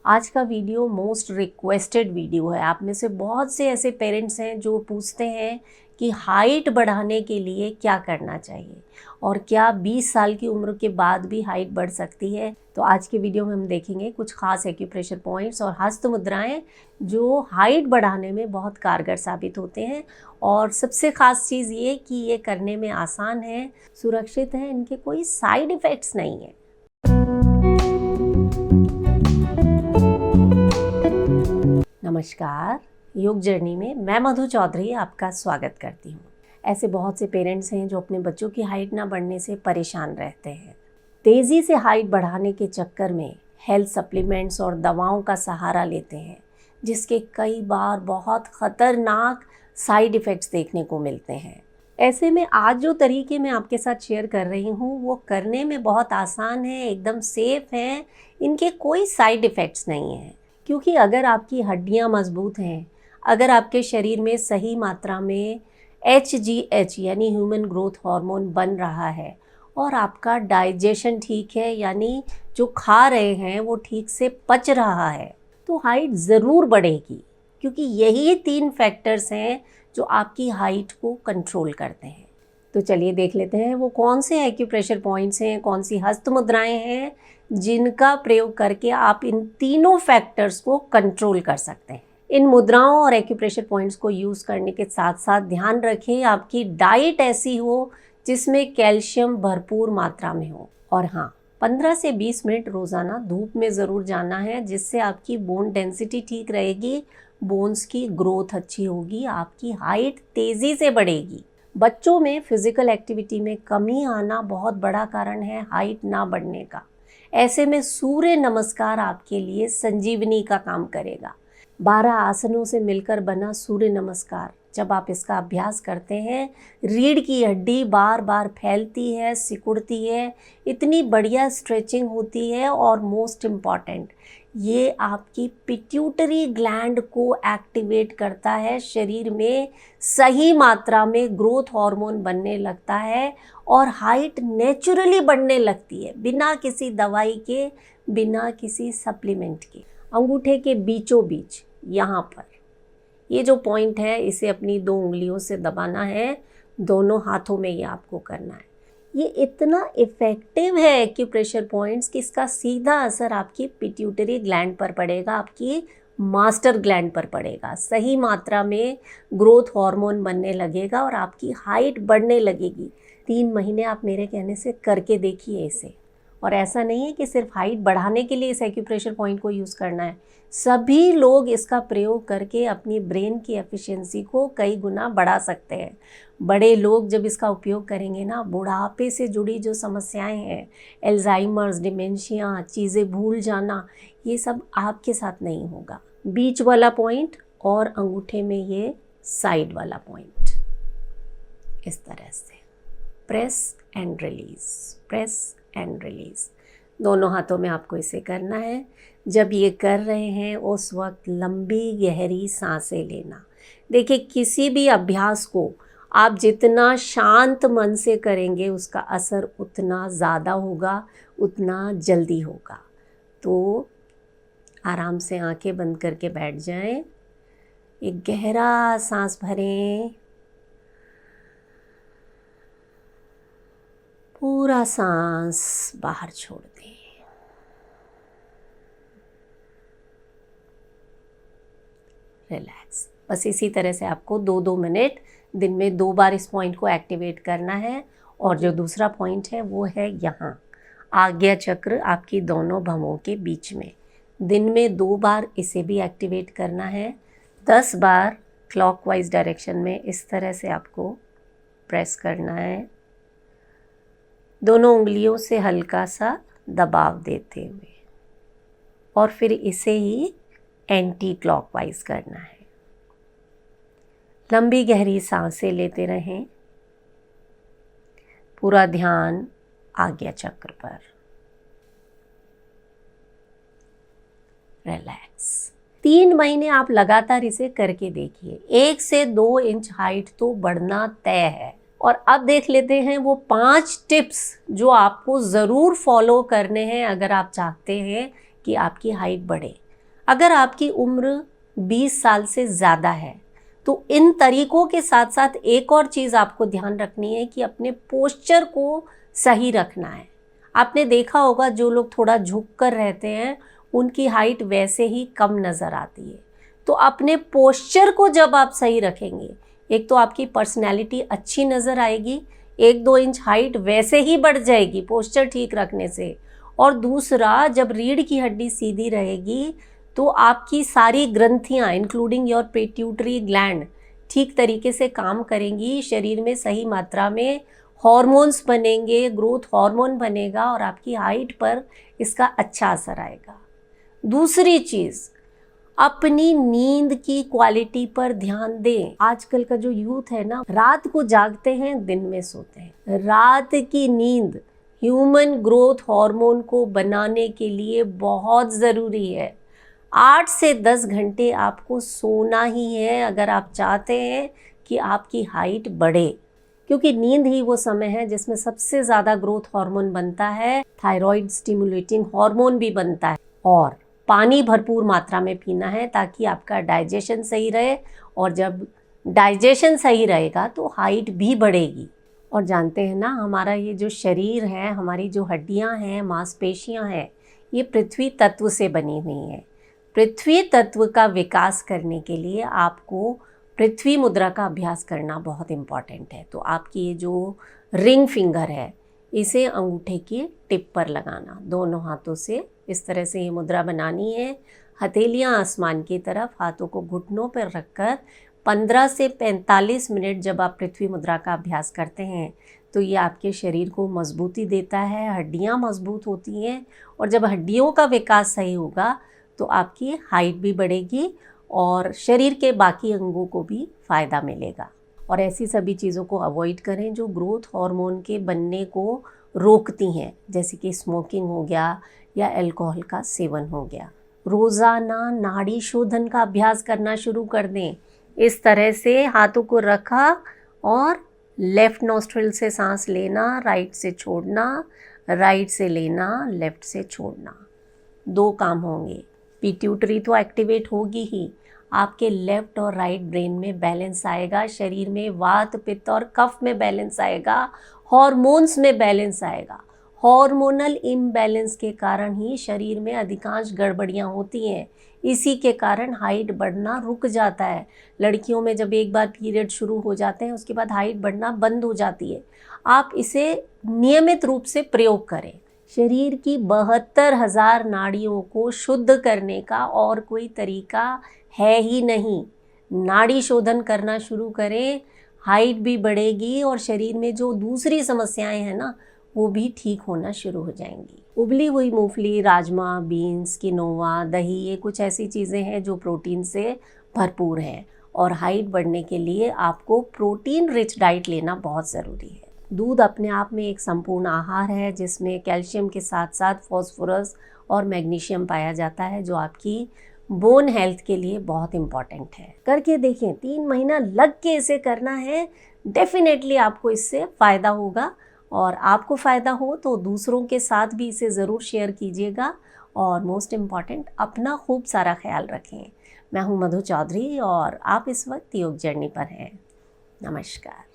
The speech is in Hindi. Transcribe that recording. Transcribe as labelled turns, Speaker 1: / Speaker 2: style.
Speaker 1: आज का वीडियो मोस्ट रिक्वेस्टेड वीडियो है। आप में से बहुत से ऐसे पेरेंट्स हैं जो पूछते हैं कि हाइट बढ़ाने के लिए क्या करना चाहिए और क्या 20 साल की उम्र के बाद भी हाइट बढ़ सकती है। तो आज के वीडियो में हम देखेंगे कुछ खास एक्यूप्रेशर पॉइंट्स और हस्त मुद्राएं जो हाइट बढ़ाने में बहुत कारगर साबित होते हैं। और सबसे ख़ास चीज़ ये कि ये करने में आसान है, सुरक्षित है, इनके कोई साइड इफ़ेक्ट्स नहीं है। नमस्कार, योग जर्नी में मैं मधु चौधरी आपका स्वागत करती हूँ। ऐसे बहुत से पेरेंट्स हैं जो अपने बच्चों की हाइट ना बढ़ने से परेशान रहते हैं। तेज़ी से हाइट बढ़ाने के चक्कर में हेल्थ सप्लीमेंट्स और दवाओं का सहारा लेते हैं, जिसके कई बार बहुत ख़तरनाक साइड इफ़ेक्ट्स देखने को मिलते हैं। ऐसे में आज जो तरीके मैं आपके साथ शेयर कर रही हूँ वो करने में बहुत आसान है, एकदम सेफ़ हैं, इनके कोई साइड इफ़ेक्ट्स नहीं हैं। क्योंकि अगर आपकी हड्डियाँ मजबूत हैं, अगर आपके शरीर में सही मात्रा में HGH यानी ह्यूमन ग्रोथ हार्मोन बन रहा है और आपका डाइजेशन ठीक है, यानी जो खा रहे हैं वो ठीक से पच रहा है, तो हाइट ज़रूर बढ़ेगी। क्योंकि यही 3 फैक्टर्स हैं जो आपकी हाइट को कंट्रोल करते हैं। तो चलिए देख लेते हैं वो कौन से एक्यूप्रेशर पॉइंट्स हैं, कौन सी हस्त मुद्राएं हैं जिनका प्रयोग करके आप इन तीनों फैक्टर्स को कंट्रोल कर सकते हैं। इन मुद्राओं और एक्यूप्रेशर पॉइंट्स को यूज़ करने के साथ साथ ध्यान रखें आपकी डाइट ऐसी हो जिसमें कैल्शियम भरपूर मात्रा में हो। और हाँ, 15 से 20 मिनट रोज़ाना धूप में ज़रूर जाना है, जिससे आपकी बोन डेंसिटी ठीक रहेगी, बोन्स की ग्रोथ अच्छी होगी, आपकी हाइट तेज़ी से बढ़ेगी। बच्चों में फिज़िकल एक्टिविटी में कमी आना बहुत बड़ा कारण है हाइट ना बढ़ने का। ऐसे में सूर्य नमस्कार आपके लिए संजीवनी का काम करेगा। 12 आसनों से मिलकर बना सूर्य नमस्कार, जब आप इसका अभ्यास करते हैं, रीढ़ की हड्डी बार बार फैलती है, सिकुड़ती है, इतनी बढ़िया स्ट्रेचिंग होती है और मोस्ट इम्पॉर्टेंट, ये आपकी पिट्यूटरी ग्लैंड को एक्टिवेट करता है, शरीर में सही मात्रा में ग्रोथ हार्मोन बनने लगता है और हाइट नेचुरली बढ़ने लगती है, बिना किसी दवाई के, बिना किसी सप्लीमेंट के। अंगूठे के बीचों बीच यहाँ पर ये जो पॉइंट है, इसे अपनी 2 उंगलियों से दबाना है, दोनों हाथों में ये आपको करना है। ये इतना इफ़ेक्टिव है एक्यूप्रेशर पॉइंट्स कि इसका सीधा असर आपकी पिट्यूटरी ग्लैंड पर पड़ेगा, आपकी मास्टर ग्लैंड पर पड़ेगा। सही मात्रा में ग्रोथ हार्मोन बनने लगेगा और आपकी हाइट बढ़ने लगेगी। 3 महीने आप मेरे कहने से करके देखिए इसे। और ऐसा नहीं है कि सिर्फ हाइट बढ़ाने के लिए इस एक्यूप्रेशर पॉइंट को यूज़ करना है, सभी लोग इसका प्रयोग करके अपनी ब्रेन की एफिशिएंसी को कई गुना बढ़ा सकते हैं। बड़े लोग जब इसका उपयोग करेंगे ना, बुढ़ापे से जुड़ी जो समस्याएं हैं, एल्जाइमर्स, डिमेंशिया, चीज़ें भूल जाना, ये सब आपके साथ नहीं होगा। बीच वाला पॉइंट और अंगूठे में ये साइड वाला पॉइंट, इस तरह से press and release, press and release, दोनों हाथों में आपको इसे करना है। जब ये कर रहे हैं उस वक्त लंबी गहरी सांसें लेना। देखिए, किसी भी अभ्यास को आप जितना शांत मन से करेंगे उसका असर उतना ज़्यादा होगा, उतना जल्दी होगा। तो आराम से आंखें बंद करके बैठ जाएं, एक गहरा सांस भरें, पूरा सांस बाहर छोड़ दें। रिलैक्स। बस इसी तरह से आपको 2-2 मिनट दिन में 2 बार इस पॉइंट को एक्टिवेट करना है। और जो दूसरा पॉइंट है वो है यहाँ आज्ञा चक्र, आपकी दोनों भवों के बीच में। दिन में 2 बार इसे भी एक्टिवेट करना है। 10 बार क्लॉकवाइज डायरेक्शन में इस तरह से आपको प्रेस करना है, दोनों उंगलियों से हल्का सा दबाव देते हुए, और फिर इसे ही एंटी क्लॉकवाइज करना है। लंबी गहरी सांसें लेते रहें, पूरा ध्यान आज्ञा चक्र पर। रिलैक्स। 3 महीने आप लगातार इसे करके देखिए, 1 से 2 इंच हाइट तो बढ़ना तय है। और अब देख लेते हैं वो 5 टिप्स जो आपको ज़रूर फॉलो करने हैं अगर आप चाहते हैं कि आपकी हाइट बढ़े। अगर आपकी उम्र 20 साल से ज़्यादा है तो इन तरीकों के साथ साथ एक और चीज़ आपको ध्यान रखनी है कि अपने पोस्चर को सही रखना है। आपने देखा होगा जो लोग थोड़ा झुक कर रहते हैं उनकी हाइट वैसे ही कम नज़र आती है। तो अपने पोस्चर को जब आप सही रखेंगे, एक तो आपकी पर्सनैलिटी अच्छी नज़र आएगी, 1-2 इंच हाइट वैसे ही बढ़ जाएगी पोस्चर ठीक रखने से, और दूसरा जब रीढ़ की हड्डी सीधी रहेगी तो आपकी सारी ग्रंथियाँ इंक्लूडिंग योर पिट्यूटरी ग्लैंड ठीक तरीके से काम करेंगी, शरीर में सही मात्रा में हॉर्मोन्स बनेंगे, ग्रोथ हार्मोन बनेगा और आपकी हाइट पर इसका अच्छा असर आएगा। दूसरी चीज़, अपनी नींद की क्वालिटी पर ध्यान दें। आजकल का जो यूथ है ना, रात को जागते हैं, दिन में सोते हैं। रात की नींद ह्यूमन ग्रोथ हार्मोन को बनाने के लिए बहुत ज़रूरी है। 8 से 10 घंटे आपको सोना ही है अगर आप चाहते हैं कि आपकी हाइट बढ़े, क्योंकि नींद ही वो समय है जिसमें सबसे ज़्यादा ग्रोथ हार्मोन बनता है, थायराइड स्टिमुलेटिंग हार्मोन भी बनता है। और पानी भरपूर मात्रा में पीना है ताकि आपका डाइजेशन सही रहे, और जब डाइजेशन सही रहेगा तो हाइट भी बढ़ेगी। और जानते हैं ना, हमारा ये जो शरीर है, हमारी जो हड्डियां हैं, मांसपेशियां हैं, ये पृथ्वी तत्व से बनी हुई हैं। पृथ्वी तत्व का विकास करने के लिए आपको पृथ्वी मुद्रा का अभ्यास करना बहुत इम्पॉर्टेंट है। तो आपकी ये जो रिंग फिंगर है, इसे अंगूठे की टिप पर लगाना, दोनों हाथों से इस तरह से ये मुद्रा बनानी है। हथेलियाँ आसमान की तरफ, हाथों को घुटनों पर रखकर 15 से 45 मिनट जब आप पृथ्वी मुद्रा का अभ्यास करते हैं तो ये आपके शरीर को मजबूती देता है, हड्डियाँ मजबूत होती हैं, और जब हड्डियों का विकास सही होगा तो आपकी हाइट भी बढ़ेगी और शरीर के बाकी अंगों को भी फ़ायदा मिलेगा। और ऐसी सभी चीज़ों को अवॉइड करें जो ग्रोथ हार्मोन के बनने को रोकती हैं, जैसे कि स्मोकिंग हो गया या अल्कोहल का सेवन हो गया। रोज़ाना नाड़ी शोधन का अभ्यास करना शुरू कर दें। इस तरह से हाथों को रखा और लेफ़्ट नॉस्ट्रिल से सांस लेना, राइट से छोड़ना, राइट से लेना, लेफ़्ट से छोड़ना। 2 काम होंगे, पिट्यूटरी तो एक्टिवेट होगी ही, आपके लेफ़्ट और राइट ब्रेन में बैलेंस आएगा, शरीर में वात, पित्त और कफ में बैलेंस आएगा, हॉर्मोन्स में बैलेंस आएगा। हार्मोनल इम्बैलेंस के कारण ही शरीर में अधिकांश गड़बड़ियाँ होती हैं। इसी के कारण हाइट बढ़ना रुक जाता है। लड़कियों में जब एक बार पीरियड शुरू हो जाते हैं उसके बाद हाइट बढ़ना बंद हो जाती है। आप इसे नियमित रूप से प्रयोग करें। शरीर की 72,000 नाड़ियों को शुद्ध करने का और कोई तरीका है ही नहीं। नाड़ी शोधन करना शुरू करें, हाइट भी बढ़ेगी और शरीर में जो दूसरी समस्याएं हैं ना, वो भी ठीक होना शुरू हो जाएंगी। उबली हुई मूंगफली, राजमा, बीन्स, किनोवा, दही, ये कुछ ऐसी चीज़ें हैं जो प्रोटीन से भरपूर हैं, और हाइट बढ़ने के लिए आपको प्रोटीन रिच डाइट लेना बहुत ज़रूरी है। दूध अपने आप में एक संपूर्ण आहार है जिसमें कैल्शियम के साथ साथ फॉस्फोरस और मैग्नीशियम पाया जाता है, जो आपकी बोन हेल्थ के लिए बहुत इम्पॉर्टेंट है। करके देखें, 3 महीना लग के इसे करना है, डेफिनेटली आपको इससे फ़ायदा होगा। और आपको फ़ायदा हो तो दूसरों के साथ भी इसे ज़रूर शेयर कीजिएगा। और मोस्ट इम्पॉर्टेंट, अपना खूब सारा ख्याल रखें। मैं हूँ मधु चौधरी और आप इस वक्त योग जर्नी पर हैं। नमस्कार।